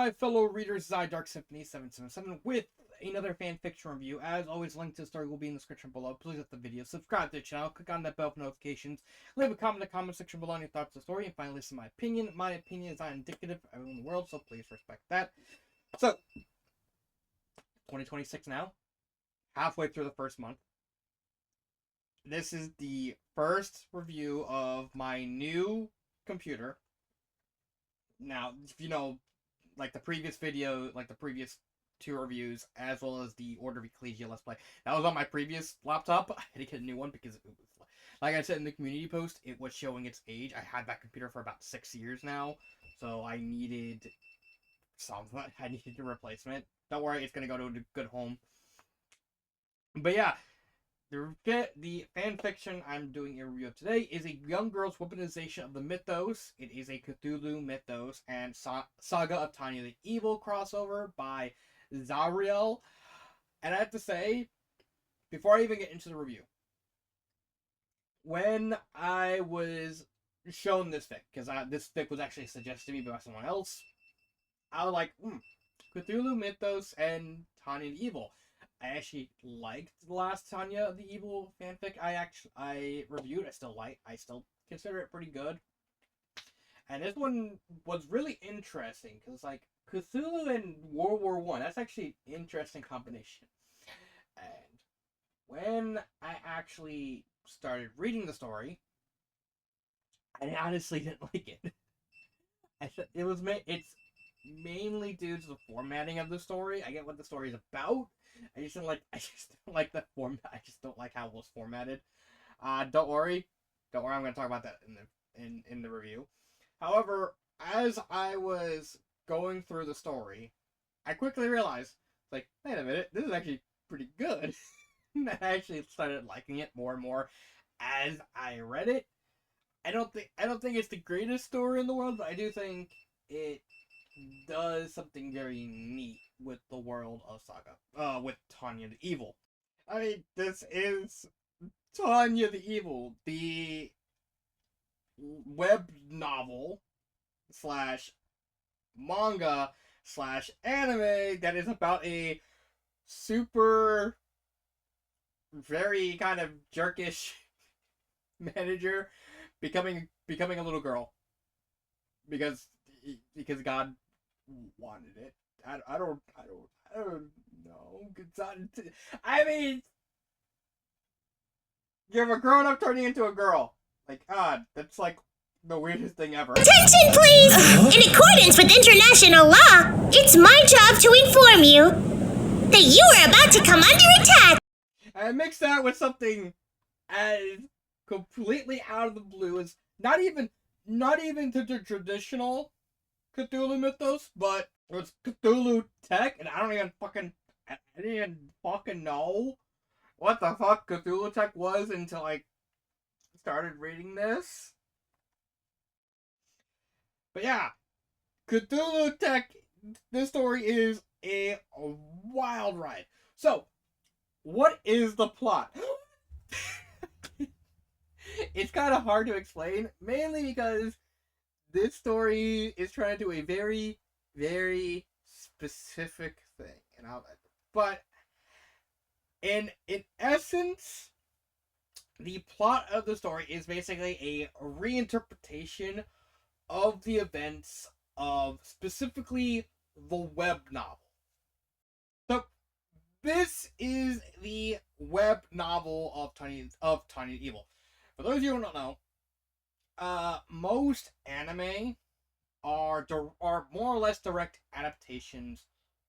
my fellow readers, Dark Symphony 777 with another fan fiction review. As always, link to the story will be in the description below. Please hit the video, subscribe to the channel, click on that bell for notifications, leave a comment in the comment section below on your thoughts on the story, and finally listen to my opinion. My opinion is not indicative of everyone in the world, so please respect that. So, 2026 now, halfway through the first month. This is the first review of my new computer. Now, you know, like the previous video, like the previous two reviews, as well as the Order of Ecclesia Let's Play, that was on my previous laptop. I had to get a new one because it was, like I said in the community post, it was showing its age. I had that computer for about 6 years now, so I needed something. I needed a replacement. Don't worry, it's gonna go to a good home. But yeah, the fan fiction I'm doing a review of today is a young girl's weaponization of the mythos. It is a Cthulhu Mythos and Saga of Tanya the Evil crossover by Zariel. And I have to say, before I even get into the review, when I was shown this fic, because this fic was actually suggested to me by someone else, I was like, Cthulhu Mythos and Tanya the Evil. I actually liked the last Tanya the Evil fanfic I reviewed. I still consider it pretty good. And this one was really interesting because, like, Cthulhu and World War I, that's actually an interesting combination. And when I actually started reading the story, I honestly didn't like it. It's mainly due to the formatting of the story. I get what the story is about. I just don't like the format. I just don't like how it was formatted. Don't worry, I'm going to talk about that in the review. However, as I was going through the story, I quickly realized, like, wait a minute, this is actually pretty good. And I actually started liking it more and more as I read it. I don't think it's the greatest story in the world, but I do think it does something very neat with the world of Saga, with Tanya the Evil. I mean, this is Tanya the Evil, the web novel slash manga slash anime that is about a super, very kind of jerkish manager becoming a little girl because God wanted it. I don't know. I mean, you're a grown up turning into a girl. Like, God, that's like the weirdest thing ever. Attention, please! In accordance with international law, it's my job to inform you that you are about to come under attack. And mix that with something as completely out of the blue as not even to the traditional Cthulhu Mythos, but it was Cthulhu Tech, and I didn't even fucking know what the fuck Cthulhu Tech was until I started reading this. But yeah, Cthulhu Tech, this story is a wild ride. So, what is the plot? It's kind of hard to explain, mainly because this story is trying to do a very, very specific thing, but in essence, the plot of the story is basically a reinterpretation of the events of specifically the web novel. So this is the web novel of Tanya the Evil. For those of you who don't know, most anime are more or less direct adaptations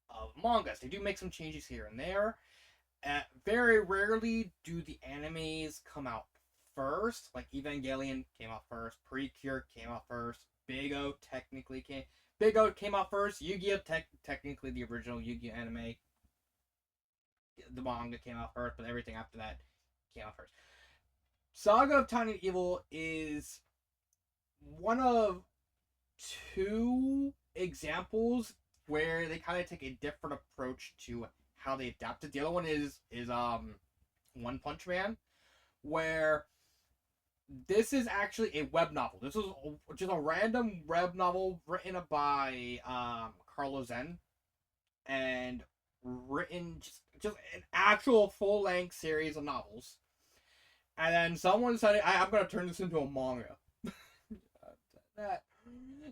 of mangas. They do make some changes here and there. Very rarely do the animes come out first. Like Evangelion came out first. Precure came out first. Big O came out first. Yu-Gi-Oh! Technically the original Yu-Gi-Oh! Anime. The manga came out first, but everything after that came out first. Saga of Tanya the Evil is one of two examples where they kind of take a different approach to how they adapted. The other one is One Punch Man, where this is actually a web novel. This is just a random web novel written by Carlo Zen and written just an actual full-length series of novels. And then someone said, I'm going to turn this into a manga.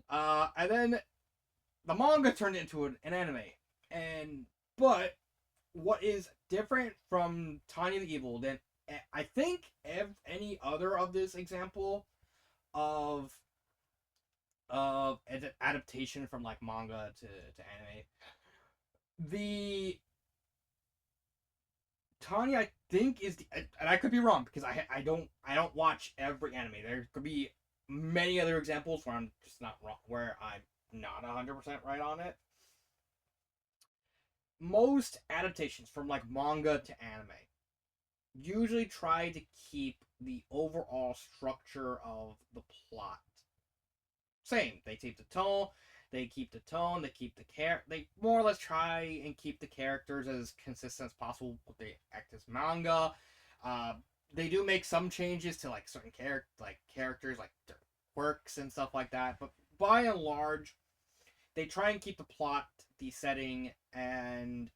And then the manga turned into an anime. But what is different from Tanya the Evil than I think any other of this example of adaptation from like manga to anime, the Tanya, I think, is the, and I could be wrong because I don't watch every anime. There could be many other examples where I'm just not wrong, where I'm not 100% right on it. Most adaptations from like manga to anime usually try to keep the overall structure of the plot same. They keep the tone. They keep the tone. They keep the They more or less try and keep the characters as consistent as possible with the act as manga. They do make some changes to like certain characters, like their quirks and stuff like that. But by and large, they try and keep the plot, the setting, and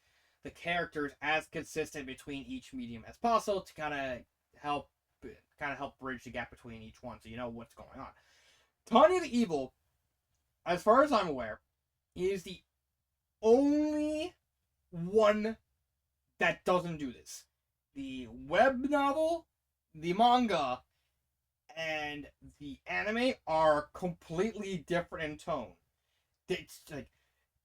the characters as consistent between each medium as possible to kind of help bridge the gap between each one, so you know what's going on. Tanya the Evil, as far as I'm aware, is the only one that doesn't do this. The web novel, the manga, and the anime are completely different in tone. It's like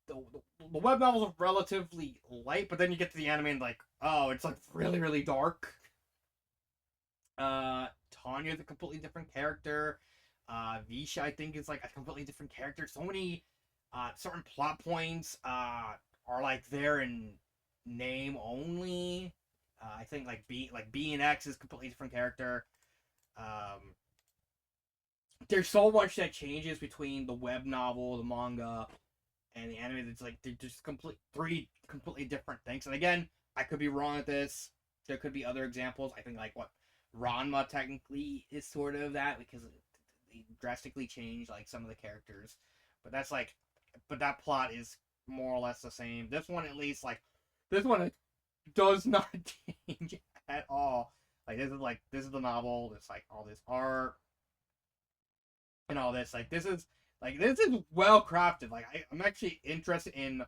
the web novels are relatively light, but then you get to the anime and like, oh, it's like really, really dark. Tanya's a completely different character. Visha, I think, is like a completely different character. So many certain plot points are like there in name only. I think like B and X is a completely different character. There's so much that changes between the web novel, the manga, and the anime. That's like they're just three completely different things. And again, I could be wrong at this. There could be other examples. I think like what Ranma technically is sort of that because they drastically changed like some of the characters. But that plot is more or less the same. This one at least this one does not change at all. This is the novel. It's like all this art and all this. This is well crafted. I'm actually interested in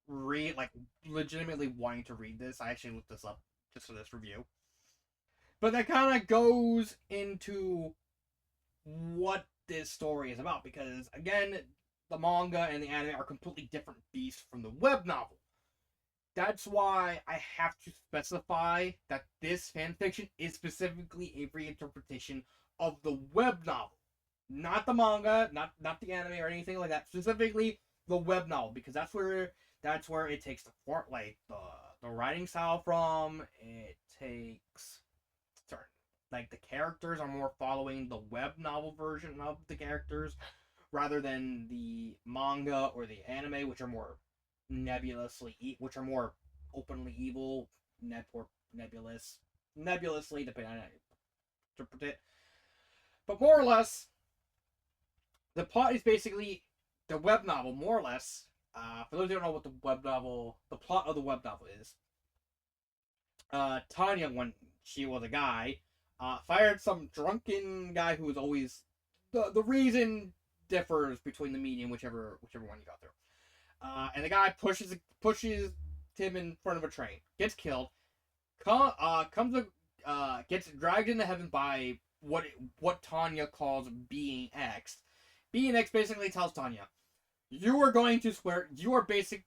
legitimately wanting to read this. I actually looked this up just for this review. But that kind of goes into what this story is about because again, the manga and the anime are completely different beasts from the web novel. That's why I have to specify that this fanfiction is specifically a reinterpretation of the web novel, not the manga, not the anime or anything like that. Specifically, the web novel because that's where it takes the writing style from. It takes the characters are more following the web novel version of the characters rather than the manga or the anime, which are more which are more openly evil, or nebulously, depending on how you interpret it. But more or less, the plot is basically the web novel, more or less. For those who don't know what the plot of the web novel is, Tanya, when she was a guy, fired some drunken guy who was always the reason differs between the medium, whichever one you got through. And the guy pushes him in front of a train, gets killed, gets dragged into heaven by what Tanya calls Being X. Being X basically tells Tanya, you are going to swear.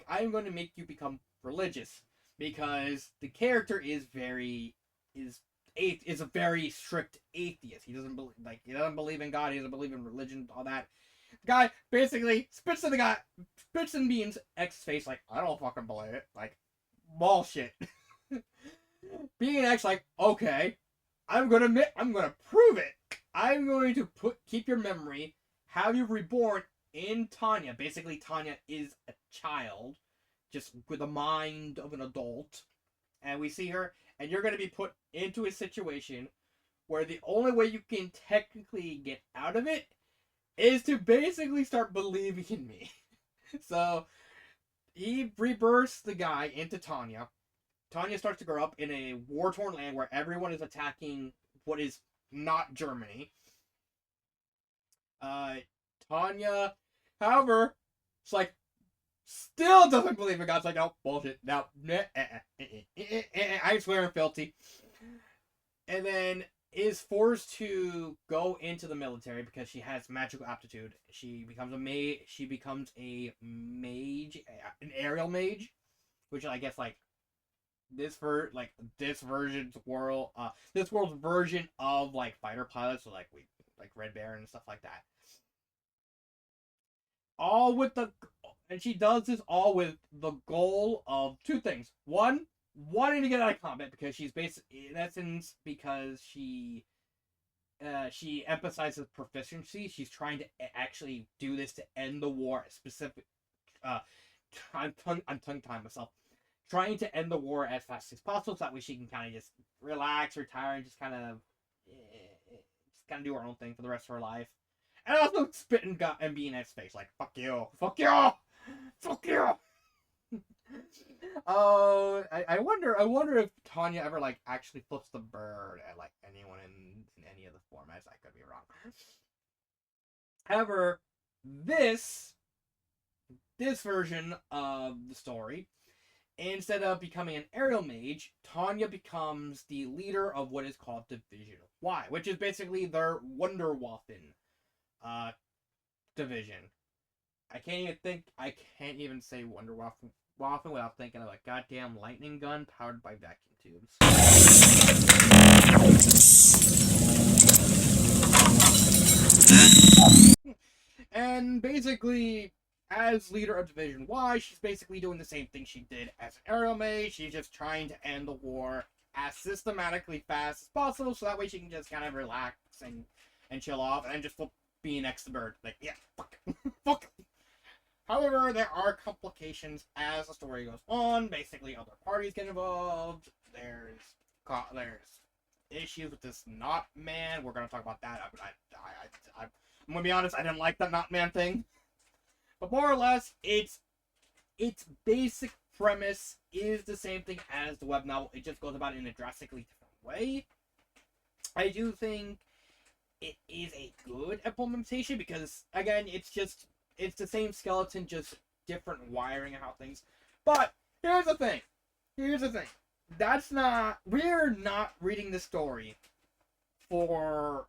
I'm going to make you become religious because the character is a very strict atheist. He doesn't believe in God. He doesn't believe in religion. All that. The guy basically spits in Being X's face like, I don't fucking believe it. Like, bullshit. Being X okay, I'm gonna prove it. I'm going to keep your memory, have you reborn in Tanya. Basically, Tanya is a child, just with the mind of an adult, and we see her, and you're going to be put into a situation where the only way you can technically get out of it is to basically start believing in me. So he rebirths the guy into Tanya. Tanya starts to grow up in a war-torn land where everyone is attacking what is not Germany. Tanya, however, it's like still doesn't believe in God. It's like, no, bullshit. No, I swear I'm filthy. And then is forced to go into the military because she has magical aptitude. She becomes a mage, an aerial mage, which I guess like this version's world, this world's version of like fighter pilots, so like Red Baron and stuff like that. And she does this all with the goal of two things. One, wanting to get out of combat because she's basically, in essence, because she emphasizes proficiency. She's trying to actually do this to end the war. I'm tongue-tying myself. Trying to end the war as fast as possible, so that way she can kind of just relax, retire, and just kind of do her own thing for the rest of her life. And also spitting and being in his face, like, fuck you, fuck you, fuck you. Oh, I wonder if Tanya ever like actually flips the bird at like anyone in any of the formats. I could be wrong. However, this version of the story, instead of becoming an aerial mage, Tanya becomes the leader of what is called Division Y, which is basically their Wunderwaffen division. I can't even say Wunderwaffen without thinking of a goddamn lightning gun powered by vacuum tubes. And basically, as leader of Division Y, she's basically doing the same thing she did as an aerial mage. She's just trying to end the war as systematically fast as possible, so that way she can just kind of relax and chill off, and just be next to bird. Like, yeah, fuck. Fuck. However, there are complications as the story goes on. Basically, other parties get involved. There's issues with this Not Man. We're gonna talk about that. I'm gonna be honest. I didn't like the Not Man thing, but more or less, its basic premise is the same thing as the web novel. It just goes about it in a drastically different way. I do think it is a good implementation because, again, it's the same skeleton, just different wiring and how things. But here's the thing. We're not reading the story for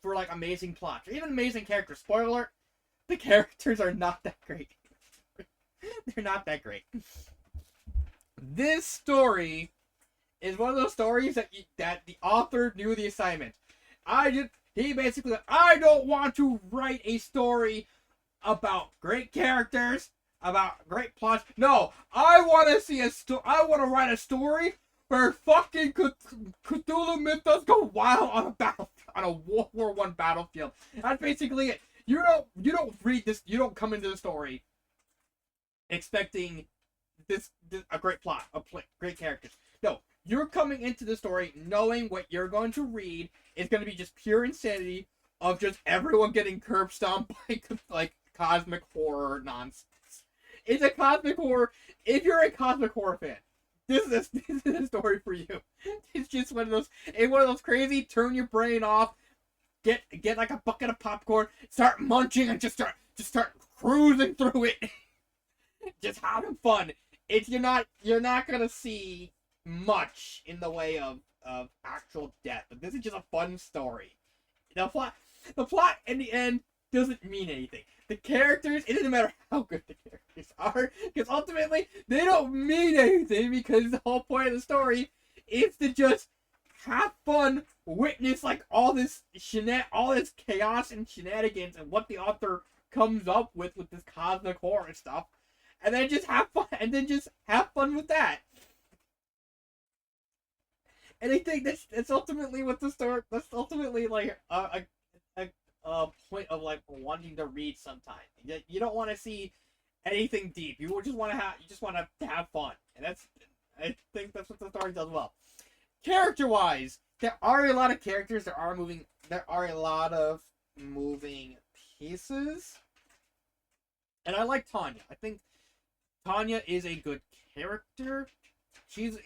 like amazing plots or even amazing characters. Spoiler alert, the characters are not that great. They're not that great. This story is one of those stories that the author knew the assignment. He basically said, I don't want to write a story about great characters, about great plots. No, I want to write a story where fucking Cthulhu Mythos go wild on a World War I battlefield. That's basically it. You don't read this. You don't come into the story expecting a great plot, great characters. No, you're coming into the story knowing what you're going to read is going to be just pure insanity of just everyone getting curb stomped by like cosmic horror nonsense. It's a cosmic horror. If you're a cosmic horror fan, this is a story for you. It's just one of those crazy turn your brain off, get like a bucket of popcorn, start munching, and just start cruising through it, just having fun. You're not gonna see much in the way of actual death, but this is just a fun story. The plot in the end doesn't mean anything. The characters, it doesn't matter how good the characters are, because ultimately they don't mean anything, because the whole point of the story is to just have fun, witness like all this chaos and shenanigans and what the author comes up with this cosmic horror stuff, and then just have fun with that. And I think that's ultimately what the story. That's ultimately like a point of like wanting to read. Sometimes you don't want to see anything deep. You just want to have fun, and I think that's what the story does well. Character-wise, there are a lot of characters. There are a lot of moving pieces. And I like Tanya. I think Tanya is a good character. She's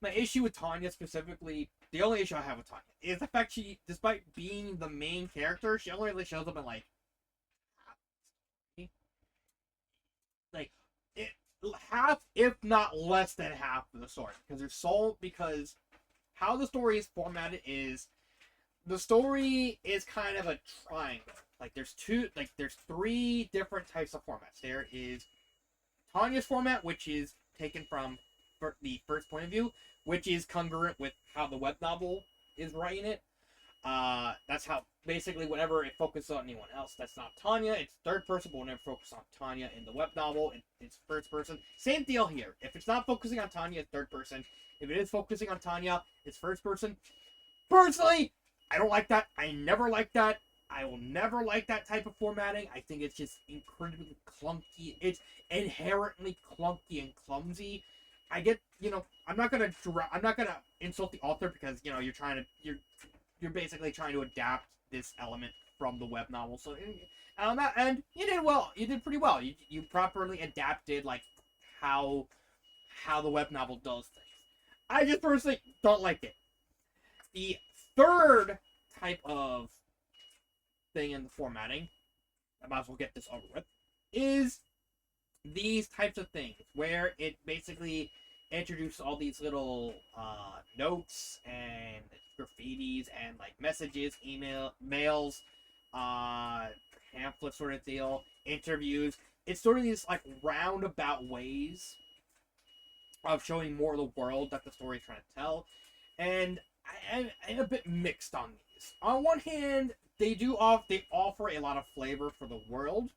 my issue with Tanya specifically. The only issue I have with Tanya is the fact she, despite being the main character, she only really shows up in like it, half, if not less than half of the story. Because how the story is formatted is the story is kind of a triangle. Like there's three different types of formats. There is Tanya's format, which is taken from the first point of view, which is congruent with how the web novel is writing it. That's how basically whenever it focuses on anyone else, that's not Tanya. It's third person, but whenever it focuses on Tanya in the web novel, it's first person. Same deal here. If it's not focusing on Tanya, it's third person. If it is focusing on Tanya, it's first person. Personally, I don't like that. I never like that. I will never like that type of formatting. I think it's just incredibly clunky. It's inherently clunky and clumsy. I get, I'm not gonna insult the author because you're basically trying to adapt this element from the web novel. So on that end, you did well. You did pretty well. You properly adapted like how the web novel does things. I just personally don't like it. The third type of thing in the formatting, I might as well get this over with, is these types of things where it basically introduces all these little notes and graffitis and like messages, mails, pamphlet sort of deal, interviews. It's sort of these like roundabout ways of showing more of the world that the story is trying to tell. And I'm a bit mixed on these. On one hand, they offer a lot of flavor for the world.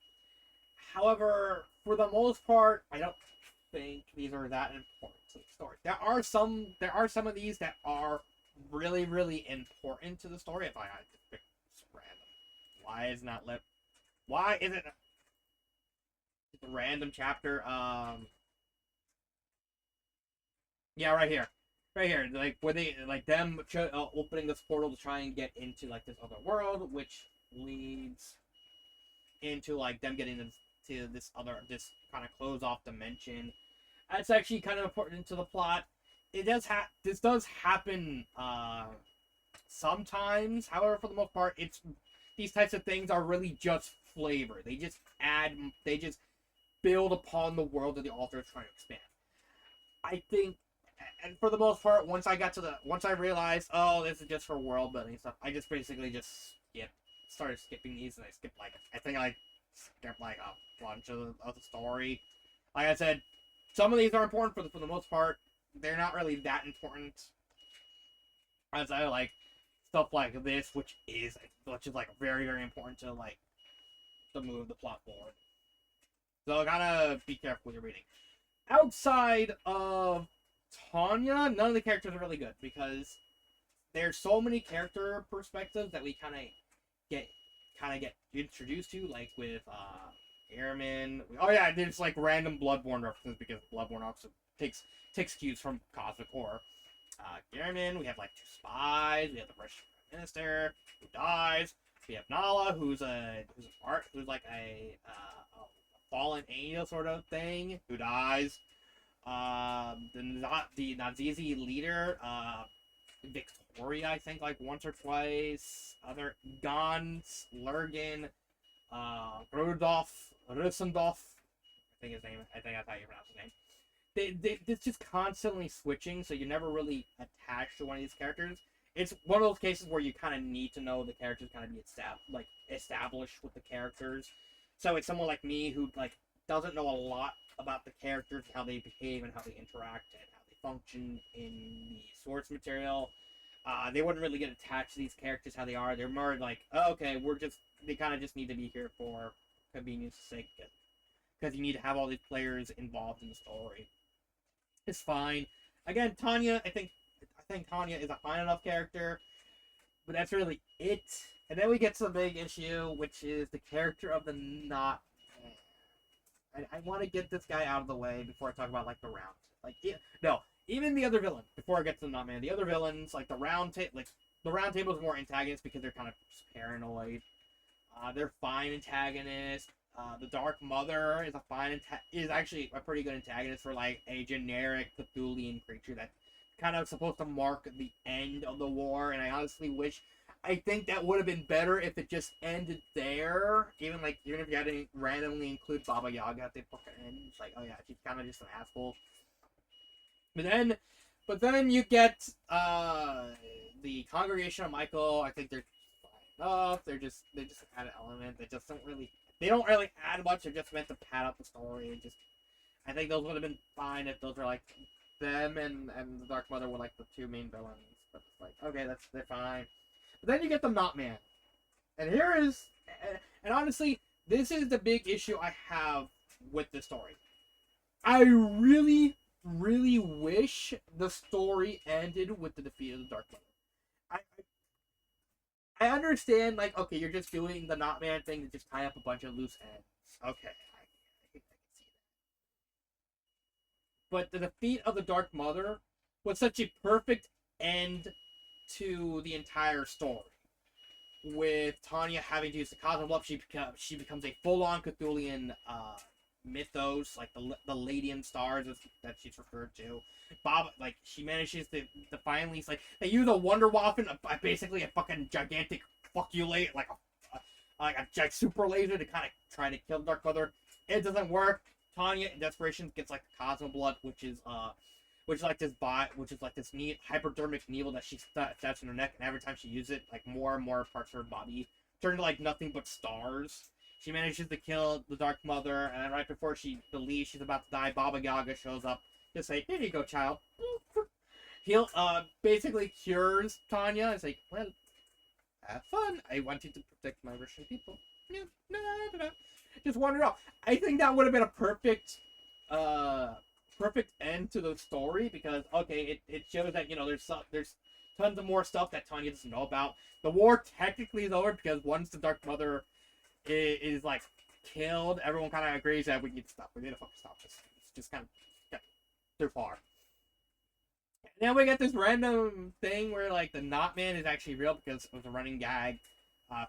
However, for the most part, I don't think these are that important to the story. There are some of these that are really, really important to the story. If I had to pick random, why is it a random chapter? Yeah, right here. Like where they like them opening this portal to try and get into like this other world, which leads into like them getting into this kind of close off dimension. That's actually kind of important to the plot. This does happen sometimes. However, for the most part, these types of things are really just flavor. They just build upon the world that the author is trying to expand. I think, and for the most part, once I realized, oh, this is just for world building stuff, I just basically started skipping these, and I skipped like a bunch of the story. Like I said, some of these are important for the most part. They're not really that important. As I like stuff like this, which is like very, very important to like to move the plot forward. So gotta be careful when you're reading. Outside of Tanya, none of the characters are really good because there's so many character perspectives that we kind of get introduced to, like with Airman. Oh yeah, there's like random Bloodborne references because Bloodborne also takes cues from Cosmic Horror. Airman, we have like two spies. We have the British Prime Minister who dies. We have Nala, who's like a fallen angel sort of thing who dies. The Nazizi leader, Victoria, I think, like once or twice. Other Gans, Lurgan, Rudolf, Rusendorf, I think that's how you pronounce his name. It's just constantly switching, so you're never really attached to one of these characters. It's one of those cases where you kind of need to know the characters, kind of be established with the characters. So it's someone like me who like doesn't know a lot about the characters, how they behave and how they interact and how they function in the source material. They wouldn't really get attached to these characters how they are. They're more like, oh, okay, they kind of just need to be here for convenience sake, because you need to have all these players involved in the story. It's fine. Again, Tanya, I think Tanya is a fine enough character, but that's really it. And then we get to the big issue, which is the character of the Not Man. I want to get this guy out of the way before I talk about like the Round. Even the other villain. Before I get to the Not Man, the other villains like the Round Table is more antagonists because they're kind of paranoid. They're fine antagonists. The Dark Mother is is actually a pretty good antagonist for like a generic Cthulian creature that kind of supposed to mark the end of the war. And I honestly wish, I think that would have been better if it just ended there. Even if you had to randomly include Baba Yaga at the fucking end, it's like, oh yeah, she's kind of just an asshole. But then, you get the Congregation of Michael. I think they're fine enough. They just add an element that just they don't really add much. They're just meant to pad out the story. I think those would have been fine if those were like them and the Dark Mother were like the two main villains. But it's like, okay, they're fine. But then you get the Not Man, and and honestly, this is the big issue I have with the story. I really, really wish the story ended with the defeat of the Dark Mother. I understand, like, okay, you're just doing the Not Man thing to just tie up a bunch of loose ends. Okay, I can see that. But the defeat of the Dark Mother was such a perfect end to the entire story. With Tanya having to use the Cosmobluff, she becomes a full-on Cthulian mythos, like the Ladian stars that she's referred to. Bob, like, she manages to finally, like, they use a Wonder Waffen, basically a fucking gigantic fuck you laser, like a super laser to kind of try to kill Dark Mother. It doesn't work. Tanya, in desperation, gets like the Cosmoblood, which is like this neat hypodermic needle that she stabs in her neck, and every time she uses it, like more and more parts of her body turn to like nothing but stars. She manages to kill the Dark Mother, and then right before she believes she's about to die, Baba Yaga shows up to say, "Here you go, child." He'll basically cures Tanya. It's like, well, have fun. I want you to protect my Russian people. Just wander off. I think that would have been a perfect end to the story, because okay, it shows that, you know, there's tons of more stuff that Tanya doesn't know about. The war technically is over, because once the Dark Mother is like killed, everyone kind of agrees that we need to stop. We need to fucking stop this. It's just kind of too far. And then we get this random thing where like the Not Man is actually real, because it was a running gag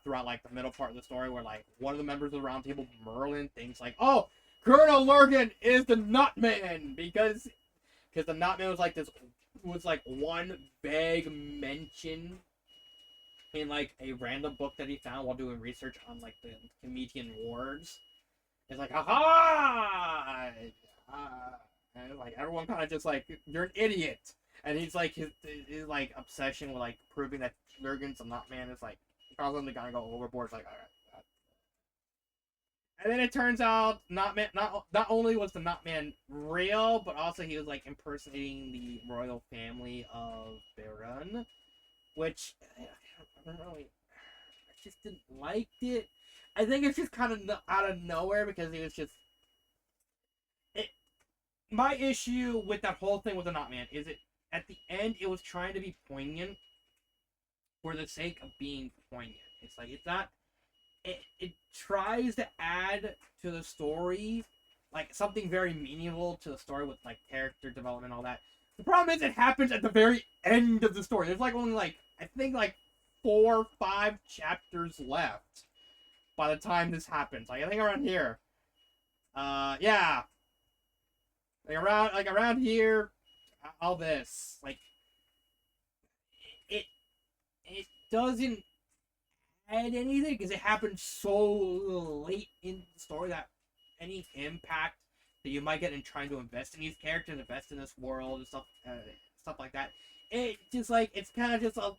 throughout like the middle part of the story, where like one of the members of the Round Table, Merlin, thinks like, oh, Colonel Lurgan is the Not Man, because the Not Man was like one vague mention in like a random book that he found while doing research on like the Comedian Wars. It's like, aha! And like everyone kind of just like, you're an idiot. And he's like his like obsession with like proving that Lurgan's a Not Man is like causing him to kind of go overboard. It's like, all right. And then it turns out not only was the Not Man real, but also he was like impersonating the royal family of Baron, which I just didn't like it. I think it's just kind of out of nowhere, because it was just my issue with that whole thing with the Not Man is at the end it was trying to be poignant for the sake of being poignant. It's like, it's not. It tries to add to the story like something very meaningful to the story with like character development and all that. The problem is it happens at the very end of the story. There's like only like, I think like 4 or 5 chapters left by the time this happens. Like I think around here. Yeah. Like around here, all this. Like it doesn't add anything, because it happened so late in the story that any impact that you might get in trying to invest in these characters, invest in this world and stuff like that, it just like, it's kind of just a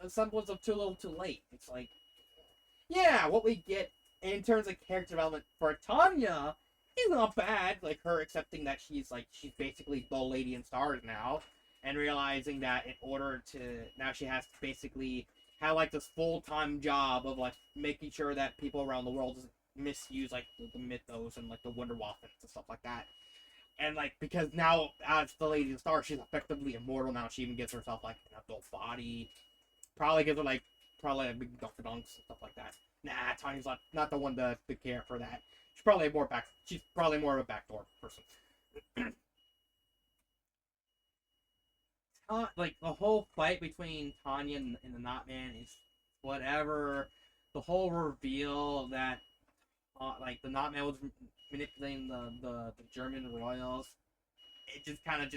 semblance of too little too late. It's like, yeah, what we get in terms of character development for Tanya is not bad. Like her accepting that she's basically the Lady in Stars now, and realizing that in order to, now she has to basically have like this full-time job of like making sure that people around the world doesn't misuse like the mythos and like the Wonder Waffens and stuff like that. And like, because now as the Lady of Star, she's effectively immortal now. She even gives herself like an adult body. Probably gives her like a big dunks and stuff like that. Nah, Tanya's not the one to care for that. She's probably more of a backdoor person. Like the whole fight between Tanya and the Not Man is whatever. The whole reveal that like the Not Man was manipulating the German royals. It kind of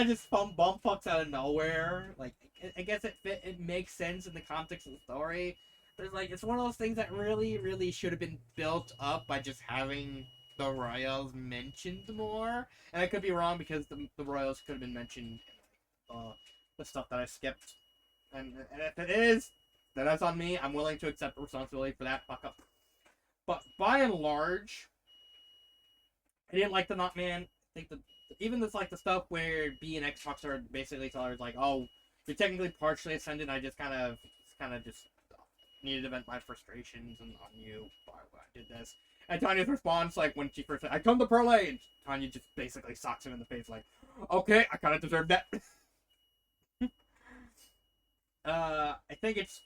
just bum fucks out of nowhere. Like I guess it makes sense in the context of the story. But it's like it's one of those things that really should have been built up by just having the royals mentioned more. And I could be wrong because the royals could have been mentioned in the stuff that I skipped. And if it is, then that's on me. I'm willing to accept responsibility for that fuck up. But by and large, I didn't like the Not Man. I think even this like the stuff where B and Xbox are basically telling us like, oh, you're technically partially ascended. I just kind of just needed to vent my frustrations on you why I did this. And Tanya's response, like when she first said, "I come to Pearl and Tanya just basically socks him in the face, like, okay, I kind of deserve that. I think it's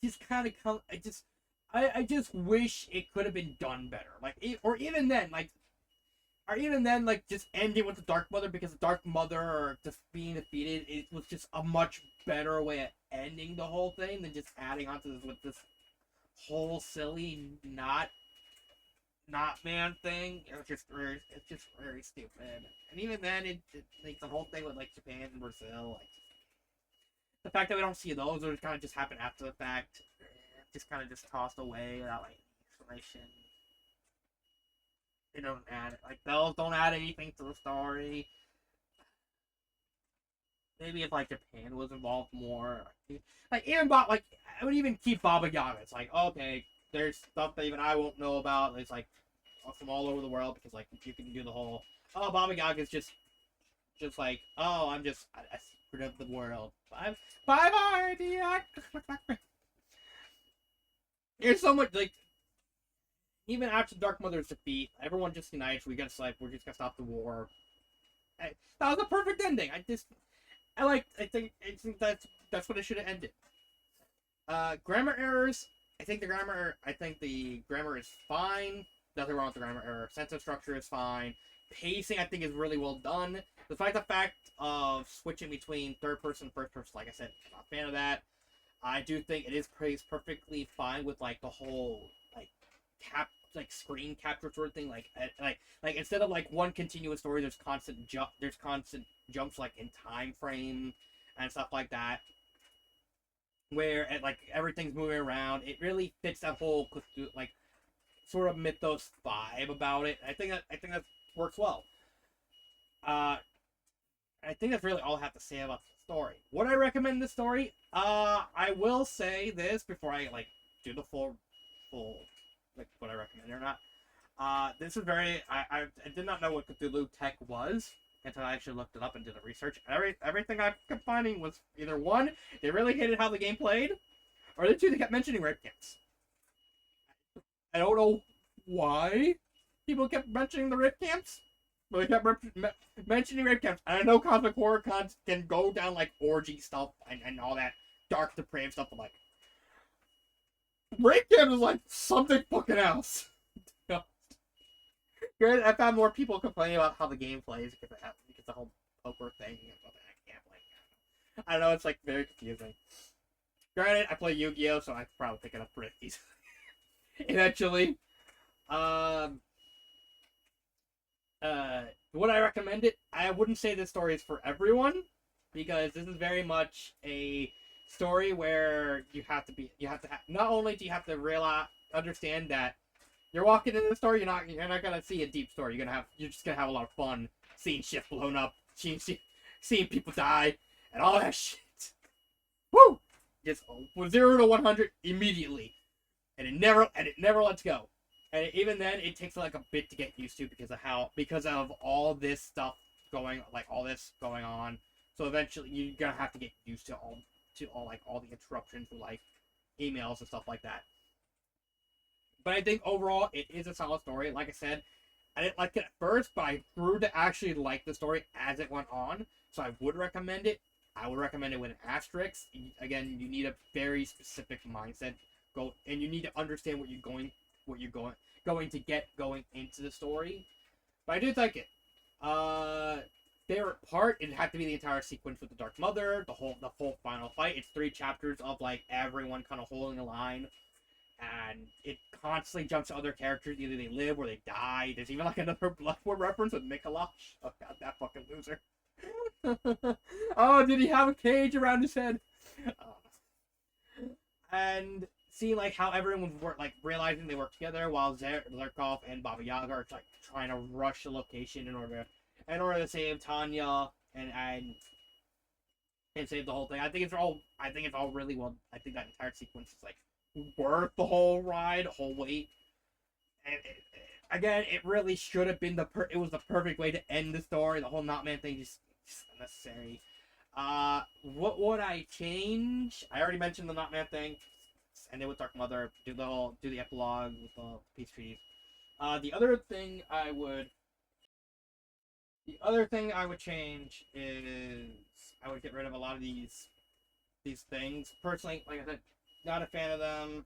just kind of come. I just wish it could have been done better. Like, or even then, just ending with the Dark Mother, because the Dark Mother just being defeated, it was just a much better way of ending the whole thing than just adding on to this with this whole silly not man thing. It's just very stupid. And even then, it makes the whole thing with like Japan and Brazil, like the fact that we don't see those, or kind of just happen after the fact, just kind of just tossed away without like explanation. They don't add it. Like those don't add anything to the story. Maybe if like Japan was involved more, like even like I would even keep Baba Yaga. It's like okay, there's stuff that even I won't know about. It's like from all over the world because like you can do the whole Baba Yaga is just like I'm just a secret of the world. Bye, dear. There's so much like even after Dark Mother's defeat, everyone just unites. We're just gonna stop the war. That was a perfect ending. I think that's what it should have ended. Grammar errors. I think the grammar is fine. Nothing wrong with the grammar error. Sentence structure is fine. Pacing, I think, is really well done. Despite the fact of switching between third person, first person, like I said, I'm not a fan of that. I do think it is perfectly fine with like the whole like screen capture sort of thing. Like instead of like one continuous story, there's constant jumps like in time frame and stuff like that, where like everything's moving around. It really fits that whole like sort of mythos vibe about it. I think that works well. I think that's really all I have to say about the story. Would I recommend this story? I will say this before I like do the full like what I recommend or not. This is very I did not know what Cthulhu Tech was until I actually looked it up and did the research. Everything I kept finding was either one, they really hated how the game played, or the two, they kept mentioning rape camps. I don't know why people kept mentioning the rape camps. But they kept mentioning rape camps. And I know cosmic horror cons can go down like orgy stuff and all that dark, depraved stuff, but like rape camps is like something fucking else. Granted, I've had more people complaining about how the game plays because the whole poker thing and all that gambling. I know it's like very confusing. Granted, I play Yu-Gi-Oh, so I could probably pick it up pretty easily. Eventually. Would I recommend it? I wouldn't say this story is for everyone, because this is very much a story where not only do you have to understand that you're walking into the story, you're not gonna see a deep story. You're just gonna have a lot of fun seeing shit blown up, seeing people die, and all that shit. Woo! Just 0 to 100 immediately, and it never lets go. And even then, it takes like a bit to get used to because of all this stuff going on. So eventually, you're gonna have to get used to all the interruptions with like emails and stuff like that. But I think overall, it is a solid story. Like I said, I didn't like it at first, but I grew to actually like the story as it went on. So I would recommend it. I would recommend it with an asterisk. Again, you need a very specific mindset. And you need to understand what you're going to get going into the story. But I do like it. Favorite part, it'd have to be the entire sequence with the Dark Mother, the whole final fight. It's 3 chapters of like everyone kind of holding a line, and it constantly jumps to other characters. Either they live or they die. There's even like another Bloodborne reference with Mikolash. Oh god, that fucking loser. Oh, did he have a cage around his head? And seeing like how everyone was like realizing they work together while Zerkov and Baba Yaga are like trying to rush the location in order to save Tanya and save the whole thing. I think it's all really well. I think that entire sequence is like worth the whole ride, whole wait. And again, it really should have been it was the perfect way to end the story. The whole Knotman thing just unnecessary. What would I change? I already mentioned the Knotman thing. End it with Dark Mother. Do the epilogue with the peace treaties. The other thing I would change is I would get rid of a lot of these things. Personally, like I said, not a fan of them.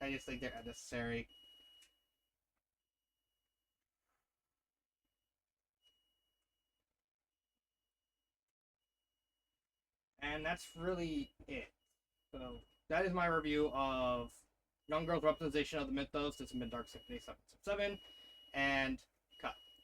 I just think they're unnecessary. And that's really it. So that is my review of Young Girl's Weaponization of the Mythos. This has been Dark 7, and